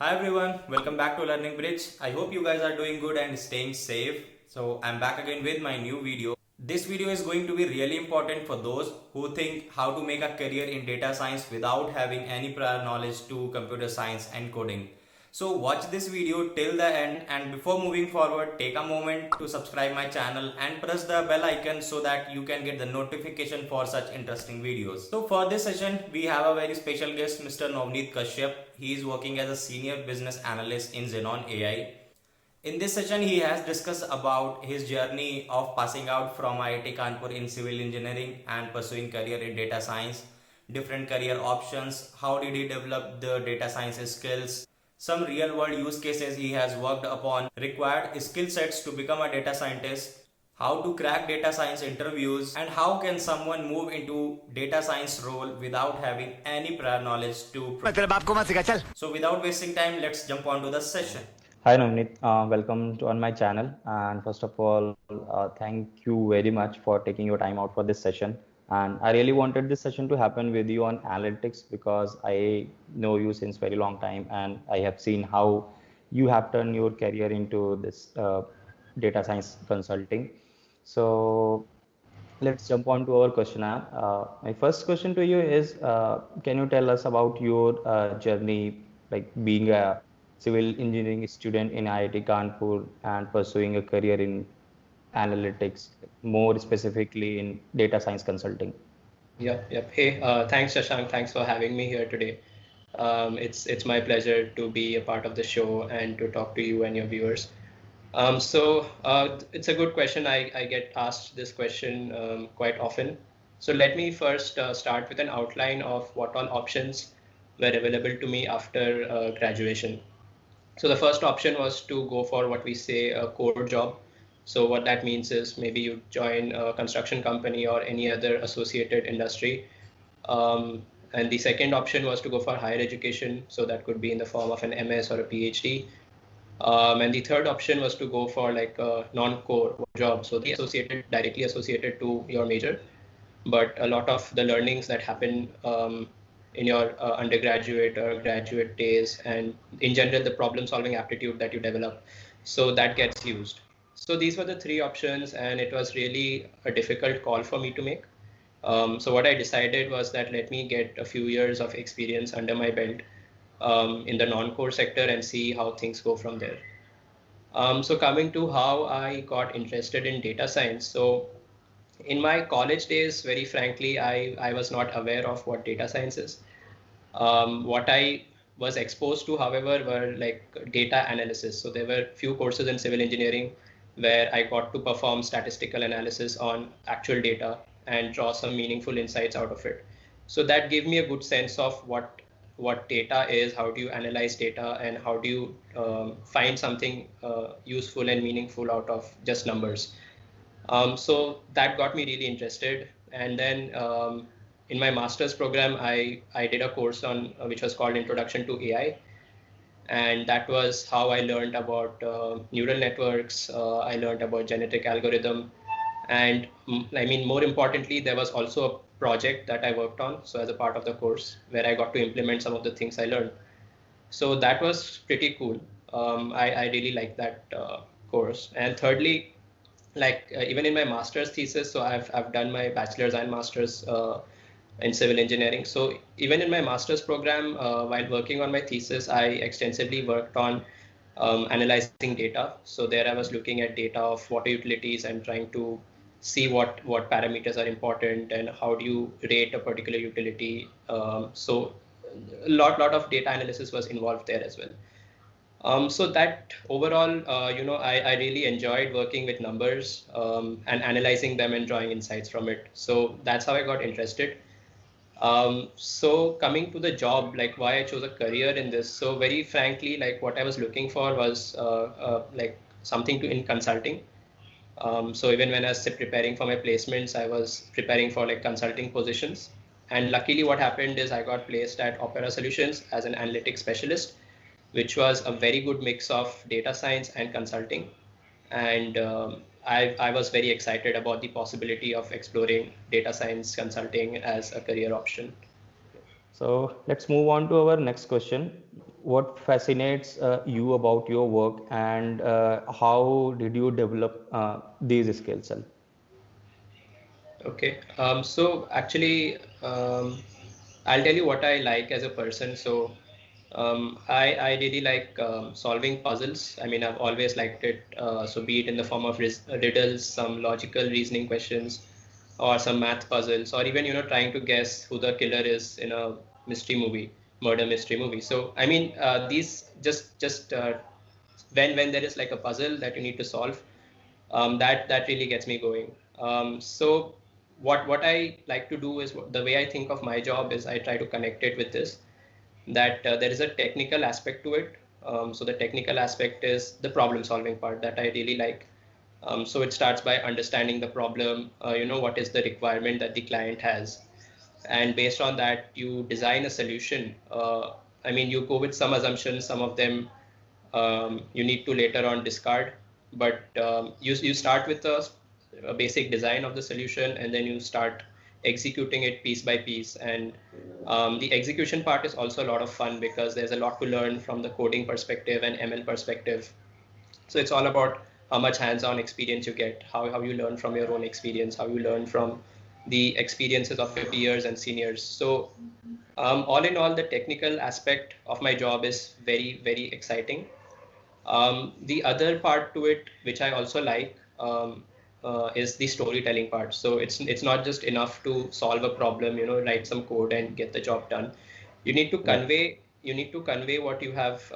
Hi everyone, welcome back to Learning Bridge. I hope you guys are doing good and staying safe. So I'm back again with my new video. This video is going to be really important for those who think how to make a career in data science without having any prior knowledge to computer science and coding. So watch this video till the end, and before moving forward, take a moment to subscribe my channel and press the bell icon so that you can get the notification for such interesting videos. So for this session, we have a very special guest, Mr. Novnit Kashyap. He is working as a senior business analyst in Zenon AI. In this session, he has discussed about his journey of passing out from IIT Kanpur in civil engineering and pursuing career in data science, different career options, how did he develop the data science skills, some real world use cases he has worked upon, required skill sets to become a data scientist, how to crack data science interviews, and how can someone move into data science role without having any prior knowledge to. So without wasting time, let's jump on to the session. Hi Novnit, welcome on my channel. And first of all, thank you very much for taking your time out for this session. And I really wanted this session to happen with you on analytics because I know you since very long time, and I have seen how you have turned your career into this data science consulting. So let's jump on to our questionnaire. My first question to you is, can you tell us about your journey, like being a civil engineering student in IIT Kanpur and pursuing a career in analytics, more specifically in data science consulting? Yep. Hey, thanks, Shashank. Thanks for having me here today. It's my pleasure to be a part of the show and to talk to you and your viewers. It's a good question. I get asked this question quite often. So let me first start with an outline of what all options were available to me after graduation. So the first option was to go for what we say a core job. So what that means is maybe you join a construction company or any other associated industry. And the second option was to go for higher education. So that could be in the form of an MS or a PhD. And the third option was to go for like a non-core job. So directly associated to your major, but a lot of the learnings that happen in your undergraduate or graduate days, and in general, the problem solving aptitude that you develop. So that gets used. So these were the three options, and it was really a difficult call for me to make. So what I decided was that let me get a few years of experience under my belt in the non-core sector and see how things go from there. So coming to how I got interested in data science. So in my college days, very frankly, I was not aware of what data science is. What I was exposed to, however, were like data analysis. So there were few courses in civil engineering where I got to perform statistical analysis on actual data and draw some meaningful insights out of it. So that gave me a good sense of what data is, how do you analyze data, and how do you find something useful and meaningful out of just numbers. So that got me really interested. And then in my master's program, I did a course on which was called Introduction to AI. And that was how I learned about neural networks. I learned about genetic algorithm. And I mean, more importantly, there was also a project that I worked on. So as a part of the course where I got to implement some of the things I learned. So that was pretty cool. I really liked that course. And thirdly, like even in my master's thesis, so I've done my bachelor's and master's in civil engineering. So even in my master's program, while working on my thesis, I extensively worked on analyzing data. So there I was looking at data of water utilities and trying to see what parameters are important and how do you rate a particular utility. So a lot of data analysis was involved there as well. So that overall, I really enjoyed working with numbers and analyzing them and drawing insights from it. So that's how I got interested. So coming to the job, like why I chose a career in this. So very frankly, like what I was looking for was like something in consulting. So even when I was preparing for my placements, I was preparing for like consulting positions. And luckily what happened is I got placed at Opera Solutions as an analytics specialist, which was a very good mix of data science and consulting. And I was very excited about the possibility of exploring data science consulting as a career option. So let's move on to our next question. what fascinates you about your work, and how did you develop these skills? Okay. So actually, I'll tell you what I like as a person. So I really like solving puzzles. I mean, I've always liked it. So be it in the form of riddles, some logical reasoning questions, or some math puzzles, or even trying to guess who the killer is in a mystery movie, murder mystery movie. So I mean, these just when there is like a puzzle that you need to solve, that really gets me going. So what I like to do is, the way I think of my job is I try to connect it with this, that there is a technical aspect to it. So the technical aspect is the problem solving part that I really like. So it starts by understanding the problem, what is the requirement that the client has, and based on that you design a solution. I mean, you go with some assumptions, some of them you need to later on discard, but you start with a basic design of the solution, and then you start executing it piece by piece. And the execution part is also a lot of fun because there's a lot to learn from the coding perspective and ML perspective. So it's all about how much hands-on experience you get, how you learn from your own experience, how you learn from the experiences of your peers and seniors. So all in all, the technical aspect of my job is very, very exciting. The other part to it, which I also like, is the storytelling part. So it's not just enough to solve a problem, write some code and get the job done. You need to Yeah. convey what you have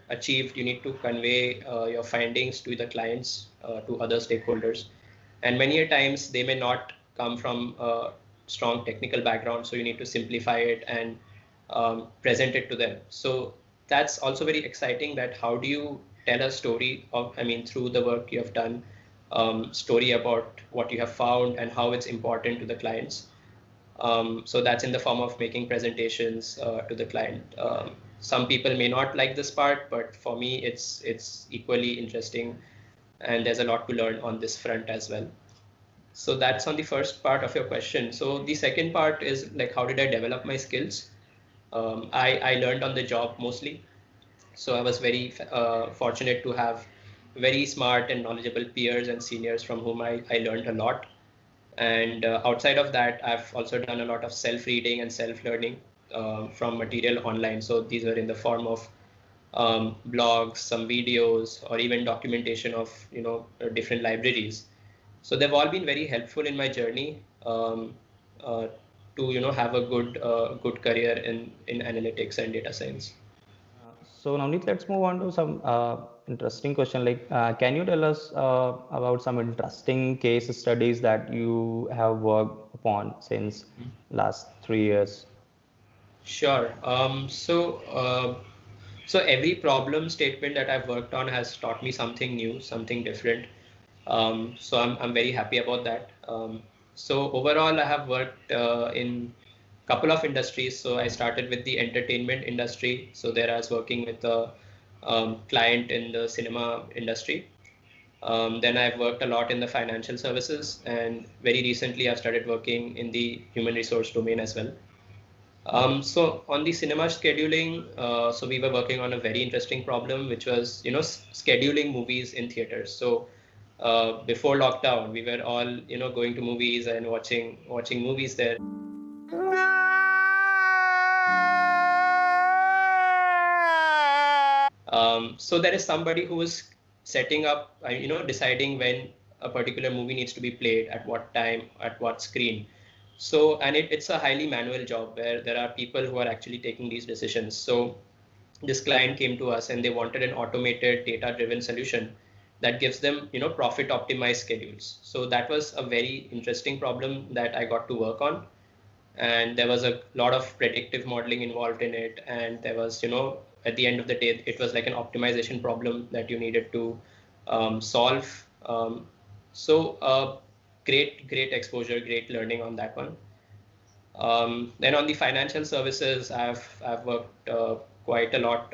achieved. You need to convey your findings to the clients, to other stakeholders, and many a times they may not come from a strong technical background. So you need to simplify it and present it to them. So that's also very exciting, that how do you tell a story of, I mean, through the work you have done, story about what you have found and how it's important to the clients. So that's in the form of making presentations to the client. Some people may not like this part, but for me, it's equally interesting, and there's a lot to learn on this front as well. So that's on the first part of your question. So the second part is like, how did I develop my skills? I learned on the job mostly. So I was very fortunate to have very smart and knowledgeable peers and seniors from whom I learned a lot. And outside of that, I've also done a lot of self-reading and self-learning from material online. So these are in the form of blogs, some videos, or even documentation of different libraries. So they've all been very helpful in my journey uh, to have a good career in analytics and data science. So Navneet, let's move on to some interesting question. Like, can you tell us about some interesting case studies that you have worked upon since last 3 years? Sure. So every problem statement that I've worked on has taught me something new, something different. So I'm very happy about that. So overall, I have worked in a couple of industries. So I started with the entertainment industry. So there I was working with a client in the cinema industry. Then I've worked a lot in the financial services, and very recently I've started working in the human resource domain as well. So on the cinema scheduling, so we were working on a very interesting problem, which was, scheduling movies in theaters. So before lockdown, we were all, going to movies and watching movies there. So there is somebody who is setting up, deciding when a particular movie needs to be played, at what time, at what screen. So, and it's a highly manual job where there are people who are actually taking these decisions. So this client came to us and they wanted an automated data-driven solution that gives them, profit optimized schedules. So that was a very interesting problem that I got to work on. And there was a lot of predictive modeling involved in it. And there was, at the end of the day, it was like an optimization problem that you needed to solve. So great exposure, great learning on that one. Then on the financial services, I've worked quite a lot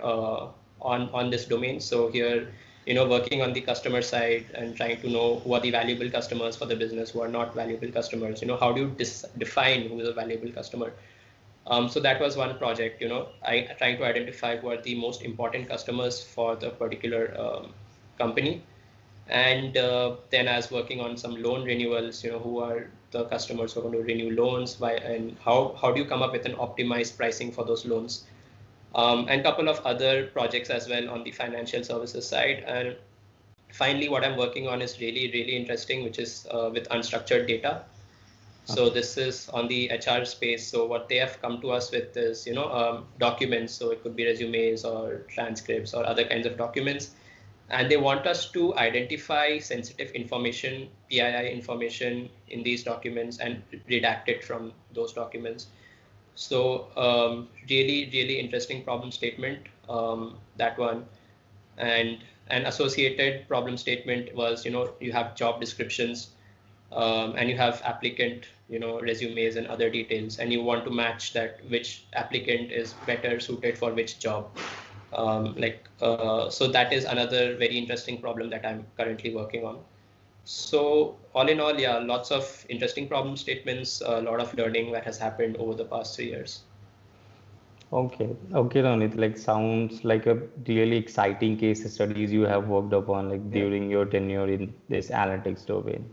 on this domain. So here, working on the customer side and trying to know who are the valuable customers for the business, who are not valuable customers. How do you define who is a valuable customer? So that was one project, I trying to identify who are the most important customers for the particular company. And then I was working on some loan renewals, who are the customers who are going to renew loans, and how do you come up with an optimized pricing for those loans? And a couple of other projects as well on the financial services side. And finally, what I'm working on is really, really interesting, which is with unstructured data. So this is on the HR space. So what they have come to us with is, documents. So it could be resumes or transcripts or other kinds of documents. And they want us to identify sensitive information, PII information in these documents and redact it from those documents. So really, really interesting problem statement, that one. And an associated problem statement was, you have job descriptions, and you have applicant, resumes and other details, and you want to match that which applicant is better suited for which job. So that is another very interesting problem that I'm currently working on. So all in all, yeah, lots of interesting problem statements, a lot of learning that has happened over the past 3 years. Okay, Ronit, like sounds like a really exciting case studies you have worked upon like during your tenure in this analytics domain.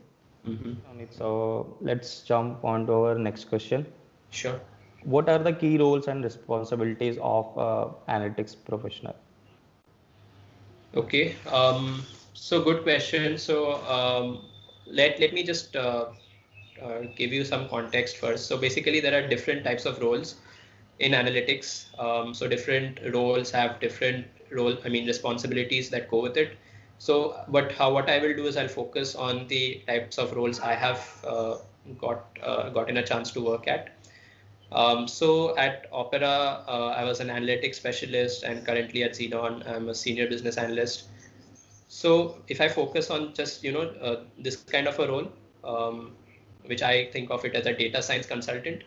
Ronit, so let's jump on to our next question. Sure. What are the key roles and responsibilities of analytics professional? Okay. So good question. So let me just give you some context first. So basically, there are different types of roles in analytics. So different roles have different responsibilities that go with it. So, what I will do is I'll focus on the types of roles I have gotten a chance to work at. So at Opera, I was an analytics specialist, and currently at Zenon, I'm a senior business analyst. So if I focus on just this kind of a role, which I think of it as a data science consultant.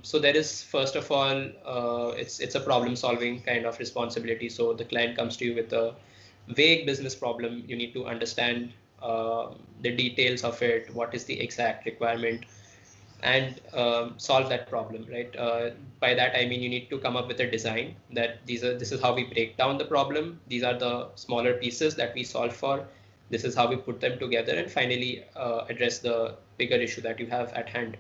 So there is, first of all, it's a problem solving kind of responsibility. So the client comes to you with a vague business problem. You need to understand the details of it, what is the exact requirement, and solve that problem, right? By that I mean you need to come up with a design that this is how we break down the problem. These are the smaller pieces that we solve for. This is how we put them together, and finally address the bigger issue that you have at hand.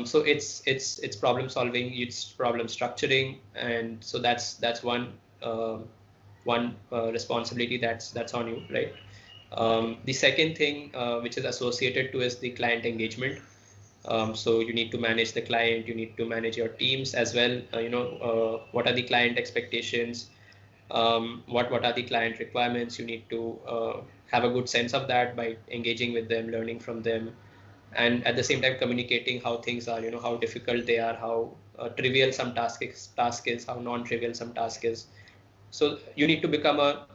So it's problem solving, it's problem structuring, and so that's one responsibility that's on you, right? The second thing which is associated to is the client engagement. So you need to manage the client, you need to manage your teams as well. What are the client expectations? What are the client requirements? You need to have a good sense of that by engaging with them, learning from them, and at the same time communicating how things are, how difficult they are, how trivial some task is, how non-trivial some task is. So you need to become a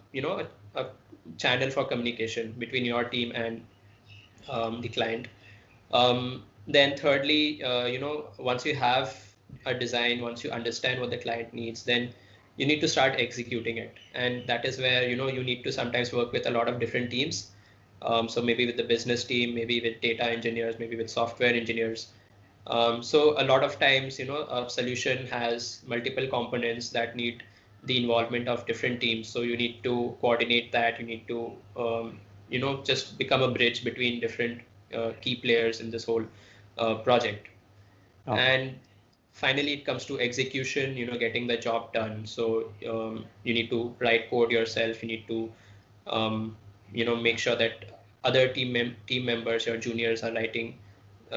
channel for communication between your team and the client. Then thirdly, once you have a design, once you understand what the client needs, then you need to start executing it. And that is where, you need to sometimes work with a lot of different teams. So maybe with the business team, maybe with data engineers, maybe with software engineers. So a lot of times, a solution has multiple components that need the involvement of different teams. So you need to coordinate that. You need to, just become a bridge between different key players in this whole project. Okay. And finally, it comes to execution, getting the job done. So you need to write code yourself. You need to, make sure that other team members, your juniors, are writing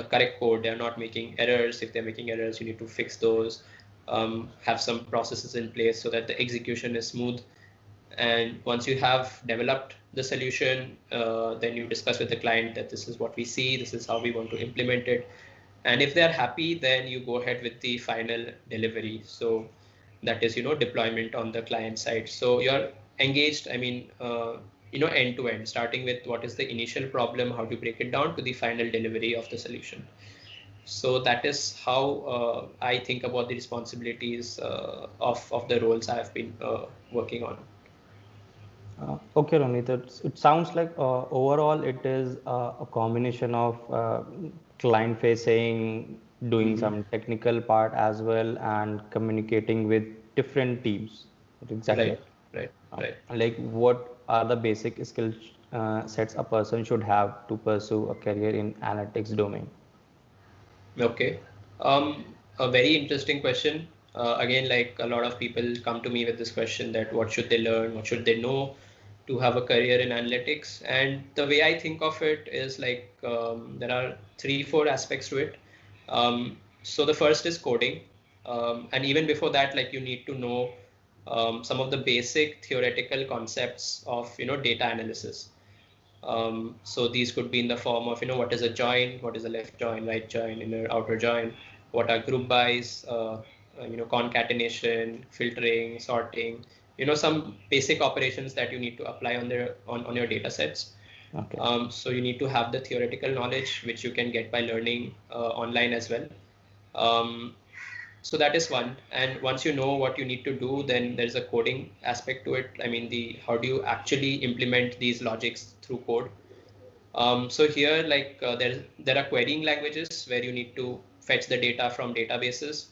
correct code. They're not making errors. If they're making errors, you need to fix those. Have some processes in place so that the execution is smooth. And once you have developed the solution, then you discuss with the client that this is what we see, this is how we want to implement it. And if they're happy, then you go ahead with the final delivery. So that is, deployment on the client side. So you're engaged, end to end, starting with what is the initial problem, how to break it down, to the final delivery of the solution. So that is how I think about the responsibilities of the roles I have been working on. Okay, Ronit, it sounds like overall it is a combination of client-facing doing some technical part as well, and communicating with different teams. Exactly. Right. Like, what are the basic skill sets a person should have to pursue a career in analytics domain? Okay. A very interesting question. Again, like a lot of people come to me with this question that what should they learn, what should they know to have a career in analytics? And the way I think of it is like there are 3, 4 aspects to it. So the first is coding. And even before that, like you need to know some of the basic theoretical concepts of, data analysis. So these could be in the form of, what is a join, what is a left join, right join, inner outer join, what are group bys, concatenation, filtering, sorting, some basic operations that you need to apply on your data sets. Okay. So you need to have the theoretical knowledge, which you can get by learning online as well. So that is one. And once you know what you need to do, then there's a coding aspect to it. I mean, how do you actually implement these logics through code? So here, like there are querying languages where you need to fetch the data from databases.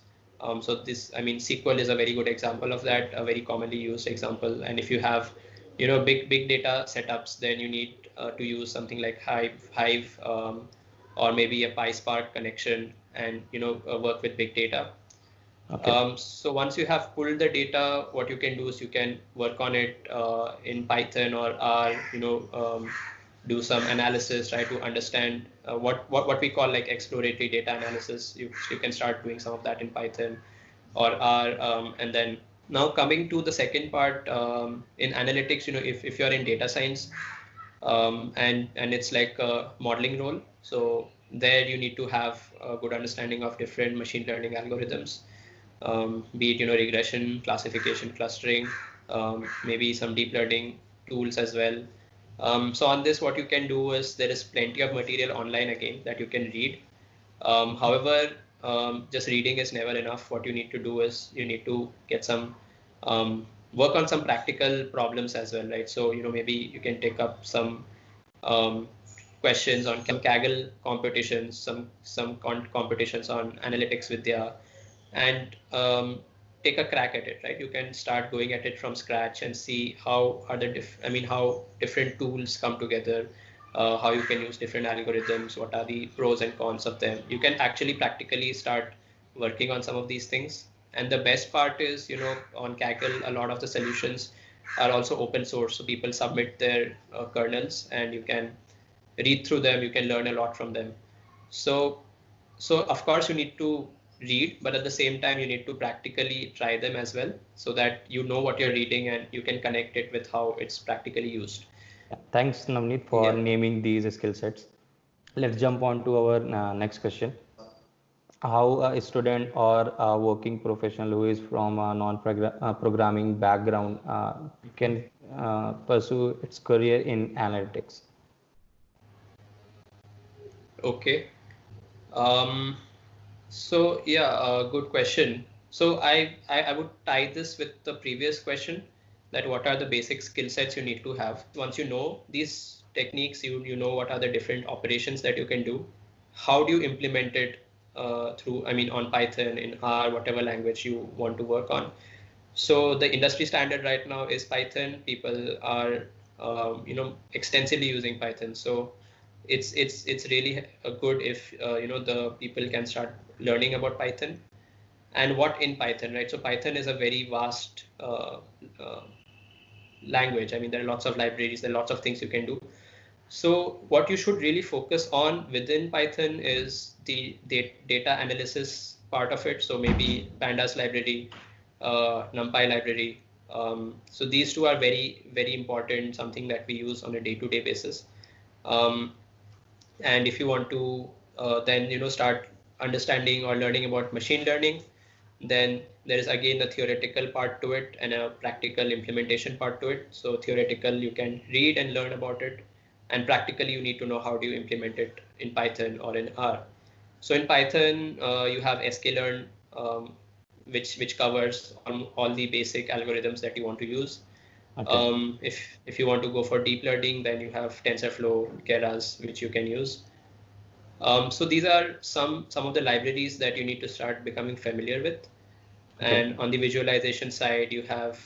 So this, I mean, SQL is a very good example of that, a very commonly used example. And if you have, big data setups, then you need to use something like Hive, or maybe a PySpark connection, and work with big data. Okay. So once you have pulled the data, what you can do is you can work on it in Python or R, do some analysis, try to understand what we call like exploratory data analysis. You can start doing some of that in Python or R. And then now coming to the second part, in analytics, if you're in data science, and it's like a modeling role. So there you need to have a good understanding of different machine learning algorithms, be it regression, classification, clustering, maybe some deep learning tools as well. So on this, what you can do is there is plenty of material online again that you can read. However, just reading is never enough. What you need to do is you need to get some work on some practical problems as well, right? So maybe you can take up some um, questions on some kaggle competitions, some competitions on analytics vidya, and take a crack at it, right? You can start going at it from scratch and see how are the how different tools come together, how you can use different algorithms, what are the pros and cons of them. You can actually practically start working on some of these things. And the best part is, on Kaggle, a lot of the solutions are also open source. So people submit their kernels and you can read through them, you can learn a lot from them. So of course you need to read, but at the same time you need to practically try them as well, so that you know what you're reading and you can connect it with how it's practically used. Thanks, Navneet, for Yeah. naming these skill sets. Let's jump on to our next question. How a student or a working professional who is from a non-programming background can pursue its career in analytics? Okay. Um, so yeah, good question. So I would tie this with the previous question, that what are the basic skill sets you need to have. Once you know these techniques, you know what are the different operations that you can do. How do you implement it on Python, in R, whatever language you want to work on. So the industry standard right now is Python. People are extensively using Python. So it's really good if the people can start learning about Python and what in Python, right? So Python is a very vast language. I mean, there are lots of libraries, there are lots of things you can do. So what you should really focus on within Python is the data analysis part of it. So maybe pandas library, NumPy library. So these two are very, very important, something that we use on a day-to-day basis. And if you want to then start understanding or learning about machine learning, then there is again a theoretical part to it and a practical implementation part to it. So theoretical, you can read and learn about it, and practically you need to know how do you implement it in Python or in R. So in Python, you have sklearn, which covers all the basic algorithms that you want to use. Okay. If you want to go for deep learning, then you have TensorFlow, Keras, which you can use. So these are some of the libraries that you need to start becoming familiar with. Okay. And on the visualization side, you have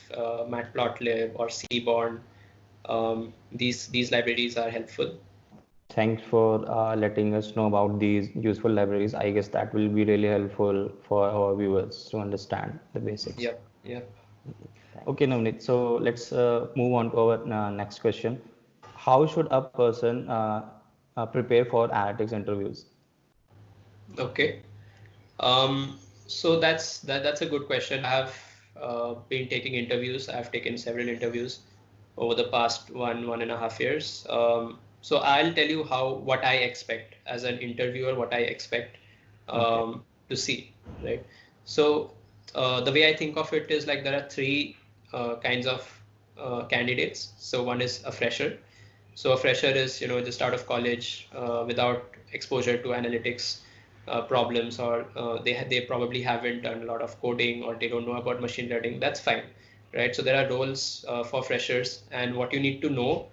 matpl or seaborn. These libraries are helpful. Thanks for letting us know about these useful libraries. I guess that will be really helpful for our viewers to understand the basics. Yep, yep. Okay, Navneet. So let's move on to our next question. How should a person prepare for analytics interviews? Okay. Um, so that's a good question. I've been taking interviews. I've taken several interviews over the past 1.5 years. So I'll tell you what I expect as an interviewer, what I expect Okay. to see, right? So the way I think of it is like there are three kinds of candidates. So one is a fresher. So a fresher is, just out of college without exposure to analytics problems, or they probably haven't done a lot of coding, or they don't know about machine learning. That's fine, right? So there are roles for freshers, and what you need to know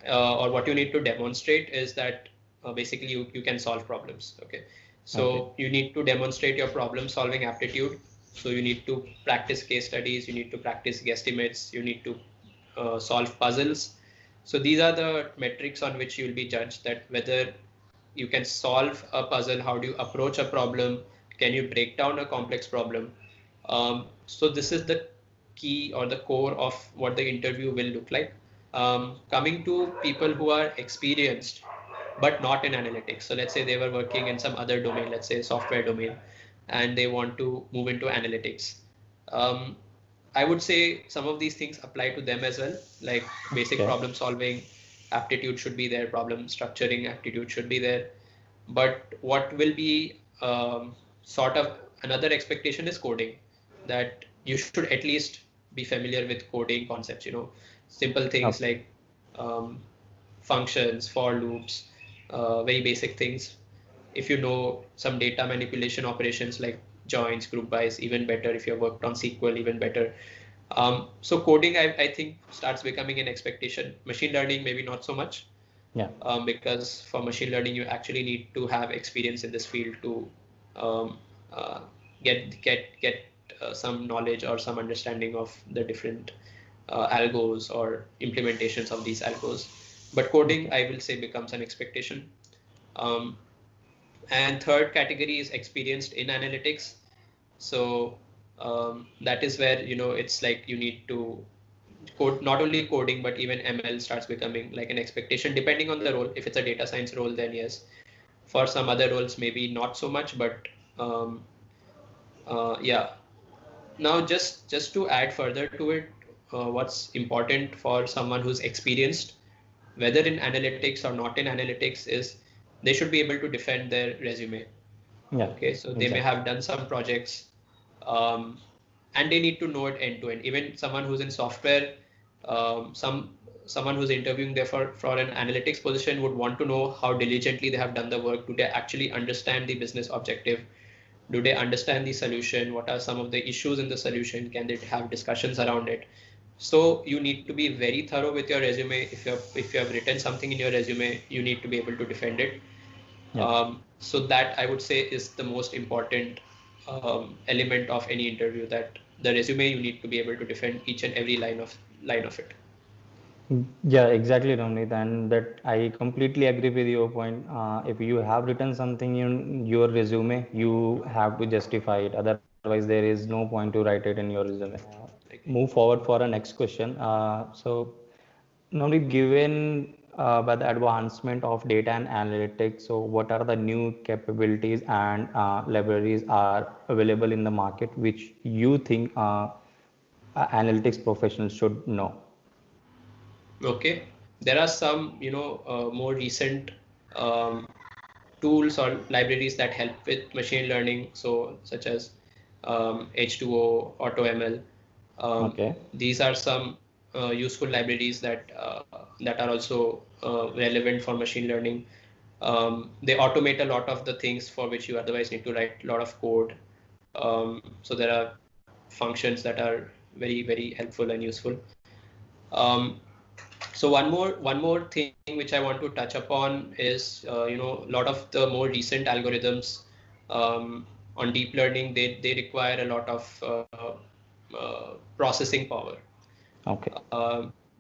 or what you need to demonstrate is that basically you can solve problems. Okay, Okay. so you need to demonstrate your problem solving aptitude. So you need to practice case studies, you need to practice guesstimates, you need to solve puzzles. So these are the metrics on which you will be judged, that whether you can solve a puzzle, how do you approach a problem, can you break down a complex problem. So this is the key or the core of what the interview will look like. Coming to people who are experienced but not in analytics, so let's say they were working in some other domain, let's say software domain, and they want to move into analytics. um, I would say some of these things apply to them as well, like basic Okay. problem solving aptitude should be there, problem structuring aptitude should be there. But what will be sort of another expectation is coding, that you should at least be familiar with coding concepts, simple things Okay. like um, functions, for loops, very basic things. If you know some data manipulation operations like joins, group bys, even better. If you've worked on SQL, even better. So coding, I think, starts becoming an expectation. Machine learning, maybe not so much, Yeah. because for machine learning, you actually need to have experience in this field to um, uh, get some knowledge or some understanding of the different algos or implementations of these algos. But coding, Okay. I will say, becomes an expectation. Um, and third category is experienced in analytics. So that is where, it's like you need to code, not only coding, but even ML starts becoming like an expectation, depending on the role. If it's a data science role, then yes. For some other roles, maybe not so much, but um, yeah. Now, just to add further to it, what's important for someone who's experienced, whether in analytics or not in analytics, is they should be able to defend their resume. Yeah. Okay, so they may Exactly. have done some projects, um, and they need to know it end to end. Even someone who's in software, someone who's interviewing there for an analytics position would want to know how diligently they have done the work. Do they actually understand the business objective? Do they understand the solution? What are some of the issues in the solution? Can they have discussions around it? So you need to be very thorough with your resume. If you have written something in your resume, you need to be able to defend it. Yeah. So that, I would say, is the most important element of any interview. That the resume, you need to be able to defend each and every line of it. Yeah, exactly, Ramnit, and that I completely agree with your point. If you have written something in your resume, you have to justify it. Otherwise, there is no point to write it in your resume. Agree. Move forward for a next question. Navneet, given by the advancement of data and analytics, so what are the new capabilities and libraries are available in the market which you think analytics professionals should know? Okay, there are some, more recent um, tools or libraries that help with machine learning, so such as H2O, AutoML. Okay. These are some useful libraries that are also relevant for machine learning. They automate a lot of the things for which you otherwise need to write a lot of code. So there are functions that are very, very helpful and useful. Um, So one more thing which I want to touch upon is a lot of the more recent algorithms on deep learning, they require a lot of processing power. Okay.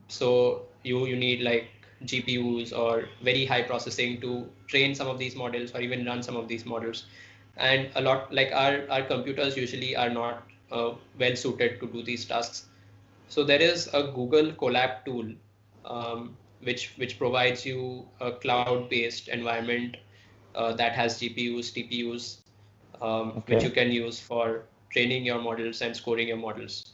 So you need like GPUs or very high processing to train some of these models or even run some of these models. And a lot like our computers usually are not well suited to do these tasks. So there is a Google Colab tool, which provides you a cloud-based environment that has GPUs, TPUs, which you Okay. can use for training your models and scoring your models.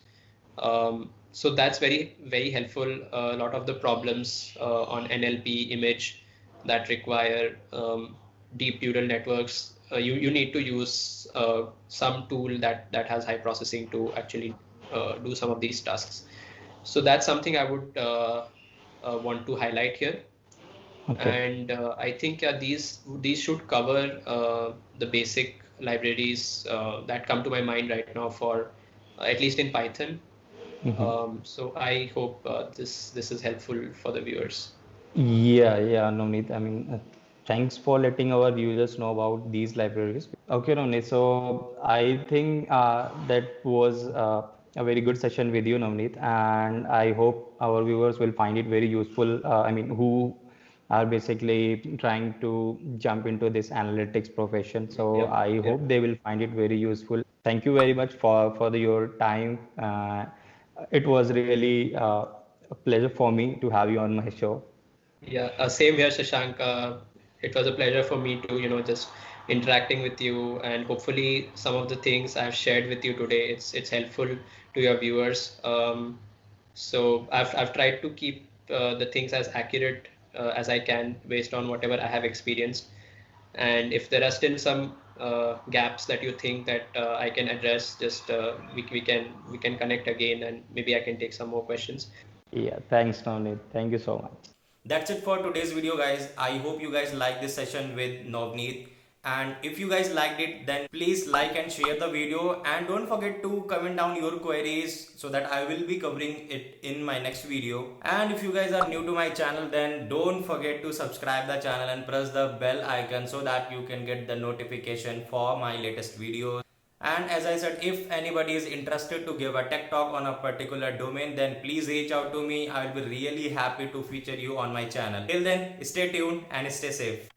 So that's very helpful. A lot of the problems on NLP image that require deep neural networks, you need to use some tool that has high processing to actually do some of these tasks. So that's something I would want to highlight here. Okay. And I think these should cover the basic libraries that come to my mind right now for at least in Python. Mhm. So I hope this is helpful for the viewers. Yeah, Navneet. I mean, thanks for letting our users know about these libraries. Okay, Navneet. So I think that was a very good session with you, Navneet, and I hope our viewers will find it very useful. I mean, who are basically trying to jump into this analytics profession. So Yep, I yep. hope they will find it very useful. Thank you very much for your time. It was really a pleasure for me to have you on my show. Yeah, same here, Shashank. It was a pleasure for me to, just interacting with you, and hopefully some of the things I've shared with you today, it's helpful to your viewers. So I've tried to keep the things as accurate as I can based on whatever I have experienced. And if there are still some gaps that you think that I can address, just we can connect again, and maybe I can take some more questions. Yeah, thanks, Navneet. Thank you so much. That's it for today's video, guys. I hope you guys liked this session with Novneet. And if you guys liked it, then please like and share the video, and don't forget to comment down your queries so that I will be covering it in my next video. And if you guys are new to my channel, then don't forget to subscribe the channel and press the bell icon so that you can get the notification for my latest videos. And as I said, if anybody is interested to give a tech talk on a particular domain, then please reach out to me. I will be really happy to feature you on my channel. Till then, stay tuned and stay safe.